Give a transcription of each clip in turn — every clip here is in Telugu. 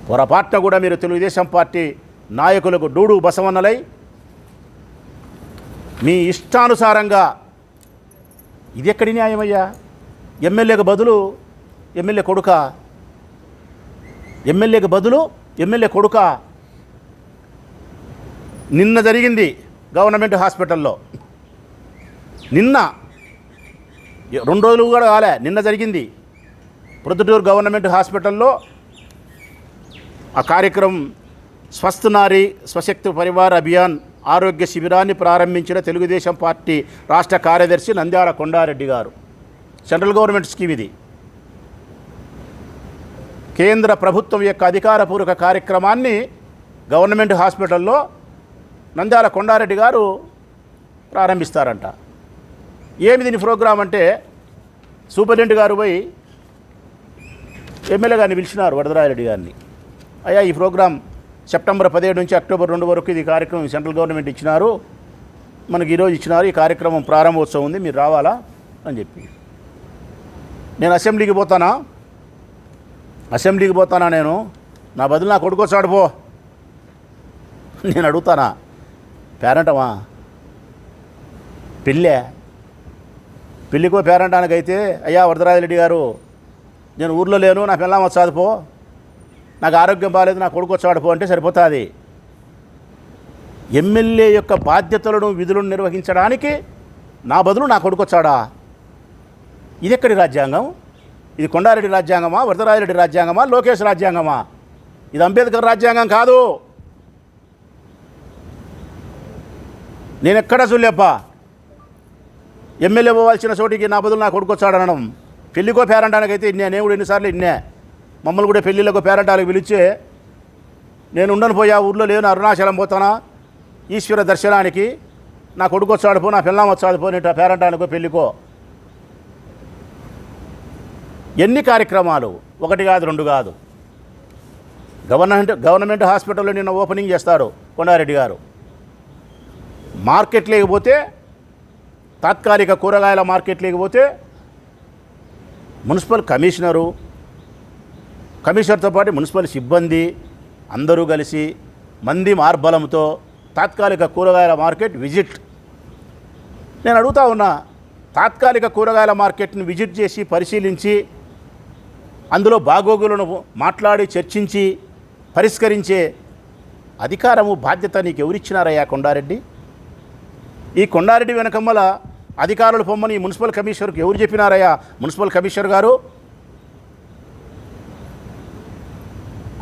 పొరపాటున కూడా మీరు తెలుగుదేశం పార్టీ నాయకులకు డూడు బసవన్నలై మీ ఇష్టానుసారంగా ఇది ఎక్కడి న్యాయమయ్యా? ఎమ్మెల్యేకు బదులు ఎమ్మెల్యే కొడుక, ఎమ్మెల్యేకు బదులు ఎమ్మెల్యే కొడుక. నిన్న జరిగింది గవర్నమెంట్ హాస్పిటల్లో, నిన్న 2 రోజులు కూడా కాలే, నిన్న జరిగింది ప్రొద్దుటూరు గవర్నమెంట్ హాస్పిటల్లో ఆ కార్యక్రమం. స్వస్థ నారీ స్వశక్తి పరివార్ అభియాన్ ఆరోగ్య శిబిరాన్ని ప్రారంభించిన తెలుగుదేశం పార్టీ రాష్ట్ర కార్యదర్శి నంద్యాల కొండారెడ్డి గారు. సెంట్రల్ గవర్నమెంట్ స్కీమ్ ఇది. కేంద్ర ప్రభుత్వం యొక్క అధికారపూర్వక కార్యక్రమాన్ని గవర్నమెంట్ హాస్పిటల్లో నంద్యాల కొండారెడ్డి గారు ప్రారంభిస్తారంట. ఏమి దీని ప్రోగ్రాం అంటే, సూపరింటెండెంట్ గారు పోయి ఎమ్మెల్యే గారిని పిలిచినారు, వరదరాజిరెడ్డి గారిని. అయ్యా, ఈ ప్రోగ్రాం సెప్టెంబర్ 17 నుంచి అక్టోబర్ 2 వరకు ఇది కార్యక్రమం సెంట్రల్ గవర్నమెంట్ ఇచ్చినారు, మనకి ఈరోజు ఇచ్చినారు, ఈ కార్యక్రమం ప్రారంభోత్సవం ఉంది, మీరు రావాలా అని చెప్పి. నేను అసెంబ్లీకి పోతానా నేను? నా బదులు నా కొడుకు వచ్చాడు పో. నేను అడుగుతానా? పేరంటమా? పెళ్ళికో పేరంటానికైతే, అయ్యా వరదరాజిరెడ్డి గారు, నేను ఊర్లో లేను, నా పిల్లం వచ్చాదు పో, నాకు ఆరోగ్యం బాగాలేదు, నా కొడుకు వచ్చాడు పో అంటే సరిపోతుంది. ఎమ్మెల్యే యొక్క బాధ్యతలను విధులను నిర్వహించడానికి నా బదులు నా కొడుకు వచ్చాడా? ఇది ఎక్కడి రాజ్యాంగం? ఇది కొండారెడ్డి రాజ్యాంగమా, వరదరాజిరెడ్డి రాజ్యాంగమా, లోకేష్ రాజ్యాంగమా? ఇది అంబేద్కర్ రాజ్యాంగం కాదు. నేను ఎక్కడ చూడలేప్పా ఎమ్మెల్యే పోవాల్సిన చోటికి నా బదులు నా కొడుకు వచ్చాడనడం. పెళ్ళికో పేరంటానికైతే నేను కూడా ఎన్నిసార్లు మమ్మల్ని కూడా పెళ్ళిళ్ళకో పేరంటాలకు పిలిచే, నేను ఉండను పోయా, ఊర్లో లేను, అరుణాచలం పోతానా ఈశ్వర దర్శనానికి, నా కొడుకు వచ్చాడు పో, నా పిల్లం వచ్చాడు పో, నేను పేరంటానికో పెళ్ళికో. ఎన్ని కార్యక్రమాలు, 1 కాదు 2 కాదు. గవర్నమెంట్ హాస్పిటల్లో నిన్న ఓపెనింగ్ చేస్తారు కొండారెడ్డి గారు. మార్కెట్ లేకపోతే, తాత్కాలిక కూరగాయల మార్కెట్ లేకపోతే మున్సిపల్ కమిషనర్తో పాటు మున్సిపల్ సిబ్బంది అందరూ కలిసి మంది మార్బలంతో తాత్కాలిక కూరగాయల మార్కెట్ విజిట్. నేను అడుగుతా ఉన్నా, తాత్కాలిక కూరగాయల మార్కెట్ని విజిట్ చేసి పరిశీలించి అందులో బాగోగులను మాట్లాడి చర్చించి పరిష్కరించే అధికారము బాధ్యత నీకు ఎవరిచ్చినారయ్యా కొండారెడ్డి? ఈ కొండారెడ్డి వెనకమ్మల అధికారులు పొమ్మని మున్సిపల్ కమిషనర్కి ఎవరు చెప్పినారయ్యా? మున్సిపల్ కమిషనర్ గారు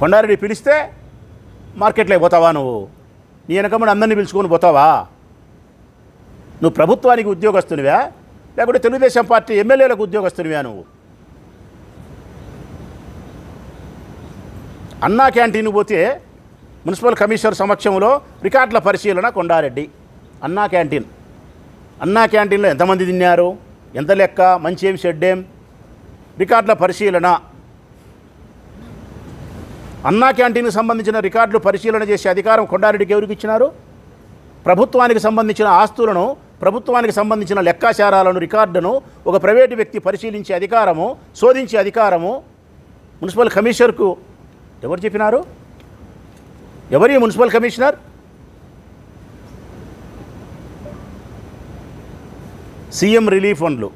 కొండారెడ్డి పిలిస్తే మార్కెట్లోకి పోతావా నువ్వు? నీ వెనకమ్మని అందరినీ పిలుచుకొని పోతావా? నువ్వు ప్రభుత్వానికి ఉద్యోగస్తునివా, లేకుంటే తెలుగుదేశం పార్టీ ఎమ్మెల్యేలకు ఉద్యోగస్తునివా? నువ్వు అన్నా క్యాంటీన్కి పోతే మున్సిపల్ కమిషనర్ సమక్షంలో రికార్డుల పరిశీలన కొండారెడ్డి. అన్నా క్యాంటీన్లో ఎంతమంది తిన్నారు, ఎంత లెక్క, మంచి ఏం చెడ్డేం, రికార్డుల పరిశీలన. అన్నా క్యాంటీన్కి సంబంధించిన రికార్డులు పరిశీలన చేసే అధికారం కొండారెడ్డికి ఎవరికి ఇచ్చినారు? ప్రభుత్వానికి సంబంధించిన ఆస్తులను, ప్రభుత్వానికి సంబంధించిన లెక్కాచారాలను, రికార్డును ఒక ప్రైవేటు వ్యక్తి పరిశీలించే అధికారము, శోధించే అధికారము మున్సిపల్ కమిషనర్కు ఎవరు చెప్పినారు? ఎవరి మున్సిపల్ కమిషనర్? సీఎం రిలీఫ్ ఫండ్లు,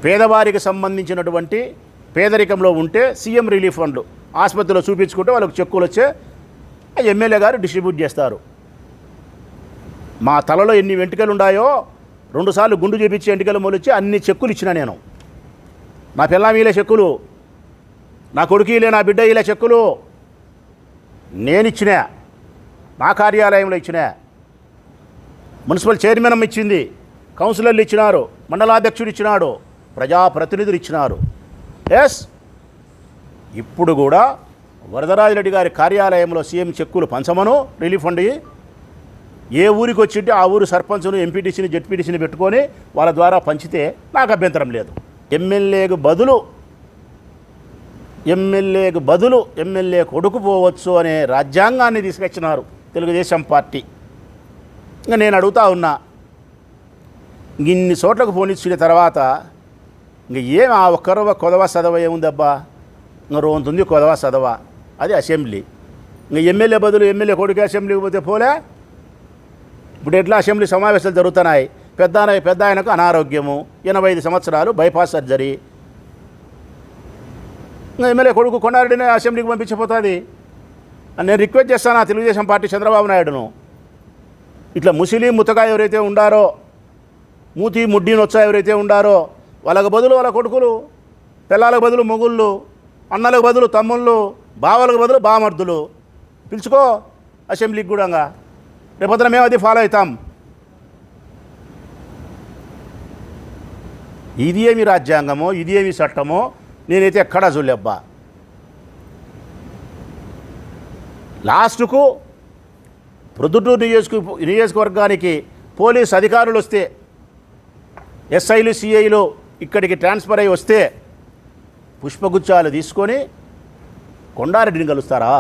పేదవారికి సంబంధించినటువంటి, పేదరికంలో ఉంటే సీఎం రిలీఫ్ ఫండ్లు ఆసుపత్రిలో చూపించుకుంటే వాళ్ళకు చెక్కులు వచ్చే ఎమ్మెల్యే గారు డిస్ట్రిబ్యూట్ చేస్తారు. మా తలలో ఎన్ని వెంట్రుకలు ఉన్నాయో 2 సార్లు గుండు చేపించి వెంట్రుకలు మొలిచి అన్ని చెక్కులు ఇచ్చిన నేను. నా పిల్లామీలే చెక్కులు, నా కొడుకులే, నా బిడ్డ ఇలా చెక్కులు నేను ఇచ్చినా, నా కార్యాలయంలో ఇచ్చినా. మున్సిపల్ చైర్మన్ ఇచ్చింది, కౌన్సిలర్లు ఇచ్చినారు, మండలాధ్యక్షుడు ఇచ్చినాడు, ప్రజాప్రతినిధులు ఇచ్చినారు. ఎస్, ఇప్పుడు కూడా వరదరాజిరెడ్డి గారి కార్యాలయంలో సీఎం చెక్కులు పంచమను, రిలీఫ్ ఫండ్ ఏ ఊరికి వచ్చింటే ఆ ఊరు సర్పంచ్ను, ఎంపీటీసీని, జెడ్పీటీసీని పెట్టుకొని వాళ్ళ ద్వారా పంచితే నాకు అభ్యంతరం లేదు. ఎమ్మెల్యేకు బదులు ఎమ్మెల్యే కొడుకు పోవచ్చు అనే రాజ్యాంగాన్ని తీసుకొచ్చినారు తెలుగుదేశం పార్టీ. ఇంకా నేను అడుగుతా ఉన్నా, ఇన్ని చోట్లకు పోనిచ్చిన తర్వాత ఇంక ఏం ఆ ఒక్కరవ కొదవ చదవ ఏముందబ్బా? ఇంకా రోంతుంది కొదవ చదవ. అది అసెంబ్లీ. ఇంకా ఎమ్మెల్యే బదులు ఎమ్మెల్యే కొడుకు అసెంబ్లీకి పోతే పోలే. ఇప్పుడు ఎట్లా అసెంబ్లీ సమావేశాలు జరుగుతున్నాయి. పెద్ద ఆయనకు అనారోగ్యము, 85 సంవత్సరాలు, బైపాస్ సర్జరీ. ఇంకా ఎమ్మెల్యే కొడుకు కొండారెడ్డిని అసెంబ్లీకి పంపించిపోతుంది. నేను రిక్వెస్ట్ చేస్తాను ఆ తెలుగుదేశం పార్టీ చంద్రబాబు నాయుడును, ఇట్లా ముస్లిం ముతగా ఎవరైతే ఉండారో, మూతి ముడ్డీని వచ్చా ఎవరైతే ఉండారో వాళ్ళకు బదులు వాళ్ళ కొడుకులు, పిల్లలకు బదులు మొగుళ్ళు, అన్నలకు బదులు తమ్ముళ్ళు, బావలకు బదులు బామర్దులు పిలుచుకో అసెంబ్లీకి కూడా. రేపొద్దున మేము అది ఫాలో అవుతాం. ఇది ఏమి రాజ్యాంగమో, ఇది ఏమి చట్టమో నేనైతే ఎక్కడా చూడలేబ్బా. లాస్ట్కు ప్రొద్దుటూరు నియోజకవర్గానికి పోలీస్ అధికారులు వస్తే, ఎస్ఐలు సిఐలు ఇక్కడికి ట్రాన్స్ఫర్ అయ్యి వస్తే పుష్పగుచ్చాలు తీసుకొని కొండారెడ్డిని కలుస్తారా?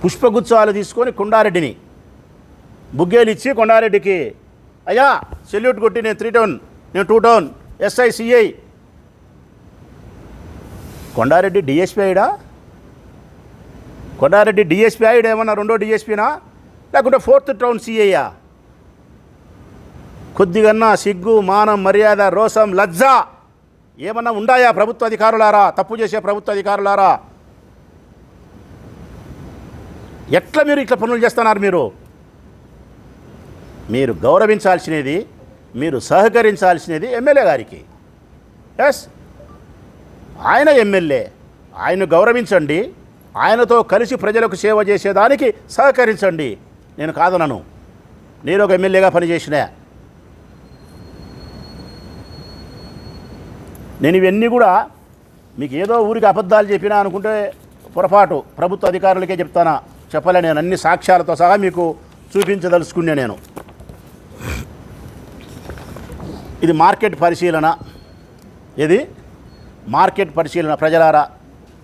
పుష్పగుచ్చాలు తీసుకొని కొండారెడ్డిని బుగ్గేలు ఇచ్చి కొండారెడ్డికి అయ్యా సెల్యూట్ కొట్టి నేను 3 టౌన్, నేను 2 town, SI CI. Kondareddy DSP అయ్యాడా? కొండారెడ్డి డిఎస్పీ అయ్యాడు ఏమన్నా? 2వ డిఎస్పీనా లేకుంటే 4th టౌన్ సిఐయా? కొద్దిగన్నా సిగ్గు, మానం, మర్యాద, రోసం, లజ్జ ఏమన్నా ఉండాయా ప్రభుత్వ అధికారులారా? తప్పు చేసే ప్రభుత్వ అధికారులారా, ఎట్లా మీరు ఇట్లా పనులు చేస్తున్నారు? మీరు గౌరవించాల్సినది, మీరు సహకరించాల్సినది ఎమ్మెల్యే గారికి. ఎస్, ఆయన ఎమ్మెల్యే, ఆయన గౌరవించండి, ఆయనతో కలిసి ప్రజలకు సేవ చేసేదానికి సహకరించండి. నేను కాదనను, నేను ఒక ఎమ్మెల్యేగా పనిచేసిన. నేను ఇవన్నీ కూడా మీకు ఏదో ఊరికి అబద్ధాలు చెప్పినా అనుకుంటే పొరపాటు. ప్రభుత్వ అధికారులకే చెప్తానా, చెప్పలే. నేను అన్ని సాక్ష్యాలతో సహా మీకు చూపించదలుచుకునే. నేను ఇది మార్కెట్ పరిశీలన, ఇది మార్కెట్ పరిశీలన. ప్రజలారా,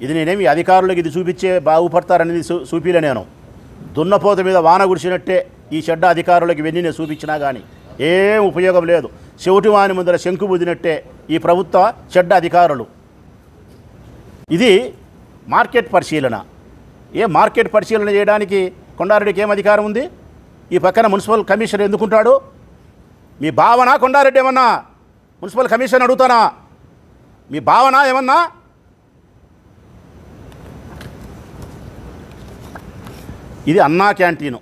ఇది నేనేమి అధికారులకు ఇది చూపించే బాగుపడతారనేది చూపిలే. నేను దున్నపోత మీద వాన గుడిచినట్టే ఈ చెడ్డ అధికారులకు ఇవన్నీ నేను చూపించినా కానీ ఏం ఉపయోగం లేదు. చెవిటి వాని ముందర శంకు బుదినట్టే ఈ ప్రభుత్వ చెడ్డ అధికారులు. ఇది మార్కెట్ పరిశీలన. మార్కెట్ పరిశీలన చేయడానికి కొండారెడ్డికి ఏం అధికారం ఉంది? ఈ పక్కన మున్సిపల్ కమిషనర్ ఎందుకుంటాడు? మీ భావన కొండారెడ్డి ఏమన్నా మున్సిపల్ కమిషన్ అడుగుతానా? మీ భావన ఏమన్నా? ఇది అన్నా క్యాంటీను.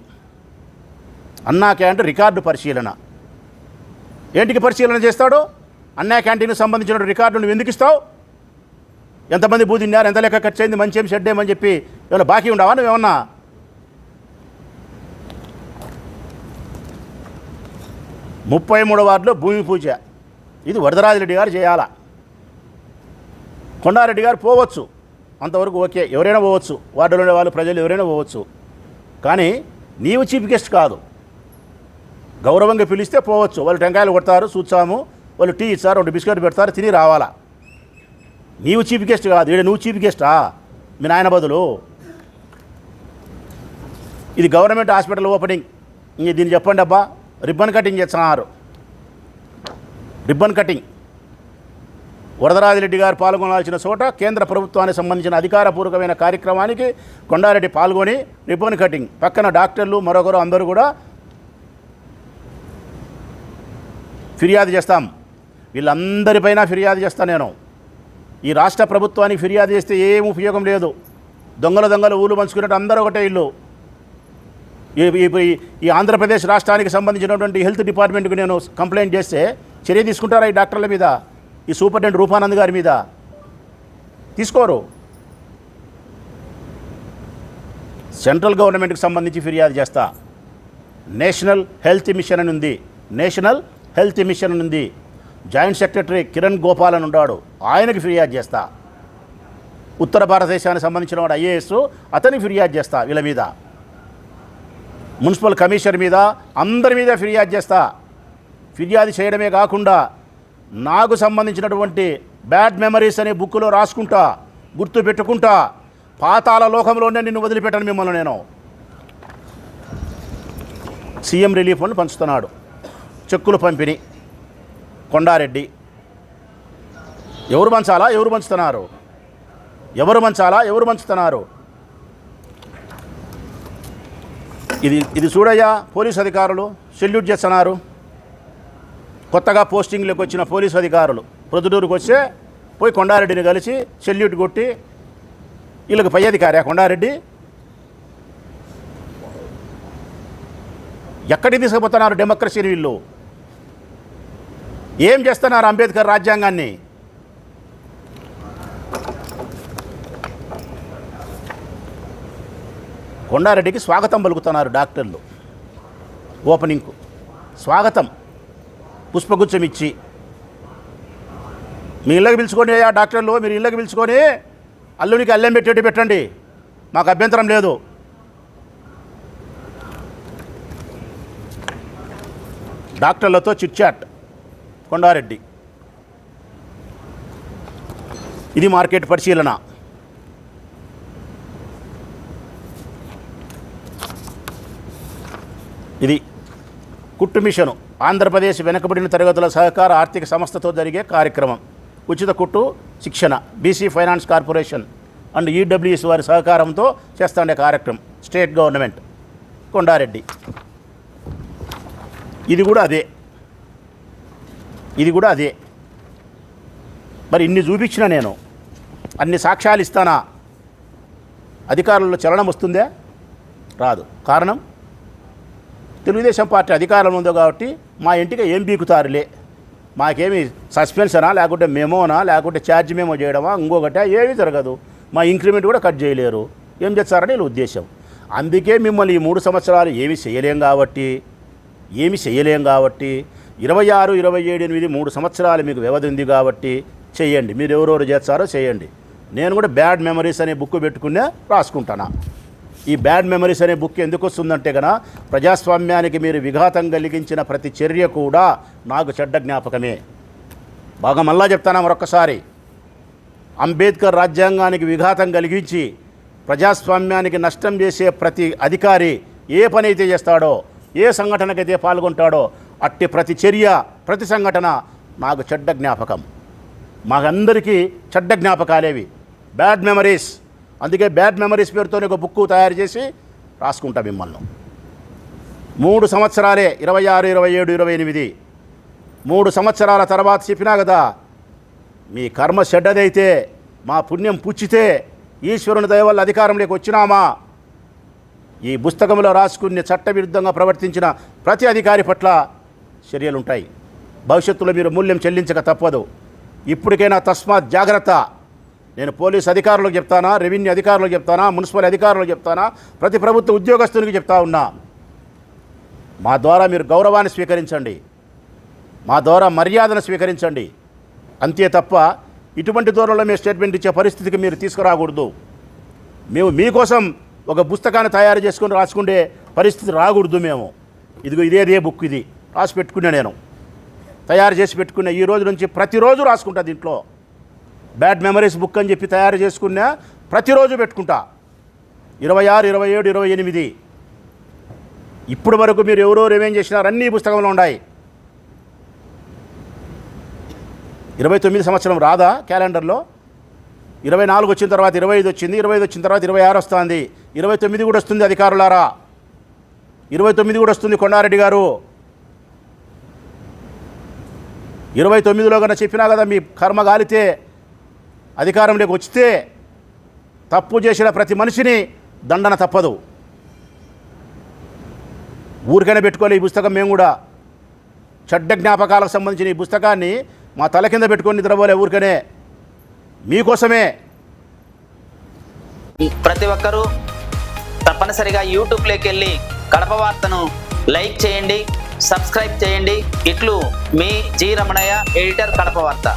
అన్నా క్యాంటీన్ రికార్డు పరిశీలన. ఏంటికి పరిశీలన చేస్తాడు? అన్నా క్యాంటీన్కి సంబంధించిన రికార్డు నువ్వు ఎందుకు ఇస్తావు? ఎంతమంది బూ తిన్నారు, ఎంత లెక్క ఖర్చు అయింది, మంచి ఏం షెడ్ ఏమని చెప్పి ఏమైనా బాకీ ఉండవా నువ్వేమన్నా? ముప్పై 33వ వార్డులో భూమి పూజ, ఇది వరదరాజిరెడ్డి గారు చేయాలా. కొండారెడ్డి గారు పోవచ్చు, అంతవరకు ఓకే, ఎవరైనా పోవచ్చు, వార్డులో ఉండే వాళ్ళు ప్రజలు ఎవరైనా పోవచ్చు. కానీ నీవు చీఫ్ గెస్ట్ కాదు. గౌరవంగా పిలిస్తే పోవచ్చు. వాళ్ళు టెంకాయలు కొడతారు, చూచాము, వాళ్ళు టీ ఇస్తారు, 2 బిస్కెట్ పెడతారు, తిని రావాలా. నీవు చీఫ్ గెస్ట్ కాదు. ఈడ నువ్వు చీఫ్ గెస్టా మీ నాయన బదులు? ఇది గవర్నమెంట్ హాస్పిటల్ ఓపెనింగ్. ఇంక దీన్ని చెప్పండి అబ్బా. రిబ్బన్ కటింగ్ చేస్తున్నారు. Ribbon cutting. వరదరాజిరెడ్డి గారు పాల్గొనాల్సిన చోట కేంద్ర ప్రభుత్వానికి సంబంధించిన అధికారపూర్వకమైన కార్యక్రమానికి కొండారెడ్డి పాల్గొని రిబ్బన్ కటింగ్. పక్కన డాక్టర్లు మరొకరు అందరూ కూడా ఫిర్యాదు చేస్తాం. వీళ్ళందరిపైన ఫిర్యాదు చేస్తాను నేను. ఈ రాష్ట్ర ప్రభుత్వానికి ఫిర్యాదు చేస్తే ఏం ఉపయోగం లేదు. దొంగలు ఊళ్ళు పంచుకున్నట్టు అందరూ ఒకటే ఇల్లు. ఈ ఆంధ్రప్రదేశ్ రాష్ట్రానికి సంబంధించినటువంటి హెల్త్ డిపార్ట్మెంట్కి నేను కంప్లైంట్ చేస్తే చర్య తీసుకుంటారా? ఈ డాక్టర్ల మీద, ఈ సూపరింటెండెంట్ రూపానంద్ గారి మీద తీసుకోరు. సెంట్రల్ గవర్నమెంట్కి సంబంధించి ఫిర్యాదు చేస్తా. నేషనల్ హెల్త్ మిషన్ అని ఉంది. నేషనల్ హెల్త్ మిషన్ అని ఉంది. జాయింట్ సెక్రటరీ కిరణ్ గోపాల్ అని ఉన్నాడు, ఆయనకి ఫిర్యాదు చేస్తా. ఉత్తర భారతదేశానికి సంబంధించిన వాడు ఐఏఎస్, అతనికి ఫిర్యాదు చేస్తా. వీళ్ళ మీద, మున్సిపల్ కమిషనర్ మీద, అందరి మీద ఫిర్యాదు చేస్తా. ఫిర్యాదు చేయడమే కాకుండా నాకు సంబంధించినటువంటి బ్యాడ్ మెమరీస్ అనే బుక్లో రాసుకుంటా, గుర్తు పెట్టుకుంటా. పాతాళ లోకంలోనే నిన్ను వదిలిపెట్టను మిమ్మల్ని నేను. సీఎం రిలీఫ్ ఫండ్ పంచుతున్నాడు, చెక్కులు పంపిణీ. కొండారెడ్డి ఎవరు పంచాలా? ఎవరు పంచుతున్నారు? ఎవరు మంచాలా, ఎవరు మంచుతున్నారు? ఇది చూడయ్యా, పోలీసు అధికారులు సెల్యూట్ చేస్తున్నారు. కొత్తగా పోస్టింగ్లోకి వచ్చిన పోలీసు అధికారులు ప్రొద్దుటూరుకు వస్తే పోయి కొండారెడ్డిని కలిసి సెల్యూట్ కొట్టి, వీళ్ళకి పై అధికారి కొండారెడ్డి ఎక్కడికి తీసుకుపోతున్నారు డెమోక్రసీని? వీళ్ళు ఏం చేస్తున్నారు అంబేద్కర్ రాజ్యాంగాన్ని? కొండారెడ్డికి స్వాగతం పలుకుతున్నారు డాక్టర్లు. ఓపెనింగ్కు స్వాగతం పుష్పగుచ్చం ఇచ్చి, మీ ఇళ్ళకి పిలుచుకొని ఆ డాక్టర్లు, మీరు ఇళ్ళకి పిలుచుకొని అల్లునికి అల్లెం పెట్టేట్టు పెట్టండి, మాకు అభ్యంతరం లేదు. డాక్టర్లతో చిట్చాట్ కొండారెడ్డి. ఇది మార్కెట్ పరిశీలన. ఇది కుట్టు మిషను, ఆంధ్రప్రదేశ్ వెనుకబడిన తరగతుల సహకార ఆర్థిక సంస్థతో జరిగే కార్యక్రమం. ఉచిత కుట్టు శిక్షణ BC finance corporation and EWS వారి సహకారంతో చేస్తుండే కార్యక్రమం. State government Kondareddy. ఇది కూడా అదే. మరి ఇన్ని చూపించిన నేను, అన్ని సాక్ష్యాలు ఇస్తానా? అధికారుల్లో చలనం వస్తుందే? రాదు. కారణం, తెలుగుదేశం పార్టీ అధికారంలో ఉందో కాబట్టి మా ఇంటికి ఏం బీకుతారులే, మాకేమి సస్పెన్షనా, లేకుంటే మెమోనా, లేకుంటే ఛార్జ్ మెమో చేయడమా, ఇంకొకట ఏమీ జరగదు. మా ఇంక్రిమెంట్ కూడా కట్ చేయలేరు. ఏం చేస్తారని వీళ్ళ ఉద్దేశం. అందుకే మిమ్మల్ని ఈ 3 సంవత్సరాలు ఏమీ చేయలేం కాబట్టి 26, 27, 8 3 సంవత్సరాలు మీకు వ్యవధి ఉంది కాబట్టి చేయండి. మీరు ఎవరెవరు చేస్తారో చేయండి. నేను కూడా బ్యాడ్ మెమరీస్ అనే బుక్ పెట్టుకునే రాసుకుంటాను. ఈ బ్యాడ్ మెమరీస్ అనే బుక్ ఎందుకు వస్తుందంటే కనుక, ప్రజాస్వామ్యానికి మీరు విఘాతం కలిగించిన ప్రతి చర్య కూడా నాకు చెడ్డ జ్ఞాపకమే. బాగా మళ్ళా చెప్తానా మరొక్కసారి, అంబేద్కర్ రాజ్యాంగానికి విఘాతం కలిగించి ప్రజాస్వామ్యానికి నష్టం చేసే ప్రతి అధికారి ఏ పని అయితే చేస్తాడో, ఏ సంఘటనకైతే పాల్గొంటాడో, అట్టి ప్రతి చర్య, ప్రతి సంఘటన నాకు చెడ్డ జ్ఞాపకం. మాకందరికీ చెడ్డ జ్ఞాపకాలేవి, బ్యాడ్ మెమరీస్. అందుకే బ్యాడ్ మెమరీస్ పేరుతోనే ఒక బుక్ తయారు చేసి రాసుకుంటా మిమ్మల్ని. 3 సంవత్సరాలే, 26, 27, 28, 3 సంవత్సరాల తర్వాత చెప్పినా కదా, మీ కర్మ చెడ్డదైతే, మా పుణ్యం పుచ్చితే, ఈశ్వరుని దయ వల్ల అధికారంలోకి వచ్చినామా, ఈ పుస్తకంలో రాసుకుని చట్టవిరుద్ధంగా ప్రవర్తించిన ప్రతి అధికారి పట్ల చర్యలుంటాయి. భవిష్యత్తులో మీరు మూల్యం చెల్లించక తప్పదు. ఇప్పటికైనా తస్మాత్ జాగ్రత్త. నేను పోలీస్ అధికారులకు చెప్తానా, రెవెన్యూ అధికారులకు చెప్తానా, మున్సిపల్ అధికారులకు చెప్తానా, ప్రతి ప్రభుత్వ ఉద్యోగస్తునికి చెప్తా ఉన్నా, మా ద్వారా మీరు గౌరవాన్ని స్వీకరించండి, మా ద్వారా మర్యాదను స్వీకరించండి. అంతే తప్ప ఇటువంటి దూరంలో మేము స్టేట్మెంట్ ఇచ్చే పరిస్థితికి మీరు తీసుకురాకూడదు. మేము మీకోసం ఒక పుస్తకాన్ని తయారు చేసుకొని రాసుకుంటే పరిస్థితి రాకూడదు. మేము ఇదే బుక్, ఇది రాసి పెట్టుకున్నా, నేను తయారు చేసి పెట్టుకున్నా. ఈ రోజు నుంచి ప్రతిరోజు రాసుకుంటా. దీంట్లో బ్యాడ్ మెమరీస్ బుక్ అని చెప్పి తయారు చేసుకున్నా, ప్రతిరోజు పెట్టుకుంటా. 26, 27, 28 ఇప్పటి వరకు మీరు ఎవరెవరు ఏమేం చేసినారు అన్నీ పుస్తకంలో ఉన్నాయి. 29 సంవత్సరం రాదా క్యాలెండర్లో? 24 వచ్చిన తర్వాత 25 వచ్చింది, 25 వచ్చిన తర్వాత 26 వస్తుంది, 29 కూడా వస్తుంది. అధికారులారా, 29 కూడా వస్తుంది. కొండారెడ్డి గారు 29లో కన్నా చెప్పినా కదా, మీ కర్మ గాలితే అధికారంలోకి వచ్చితే తప్పు చేసిన ప్రతి మనిషిని దండన తప్పదు. ఊరికైనా పెట్టుకోవాలి ఈ పుస్తకం. మేము కూడా చెడ్డ జ్ఞాపకాలకు సంబంధించిన ఈ పుస్తకాన్ని మా తల కింద పెట్టుకొని నిద్రపోలే, ఊరికనే మీకోసమే. ప్రతి ఒక్కరూ తప్పనిసరిగా యూట్యూబ్లోకి వెళ్ళి కడప వార్తను లైక్ చేయండి, సబ్స్క్రైబ్ చేయండి. ఇట్లు మీ జి రమణయ్య, ఎడిటర్, కడప వార్త.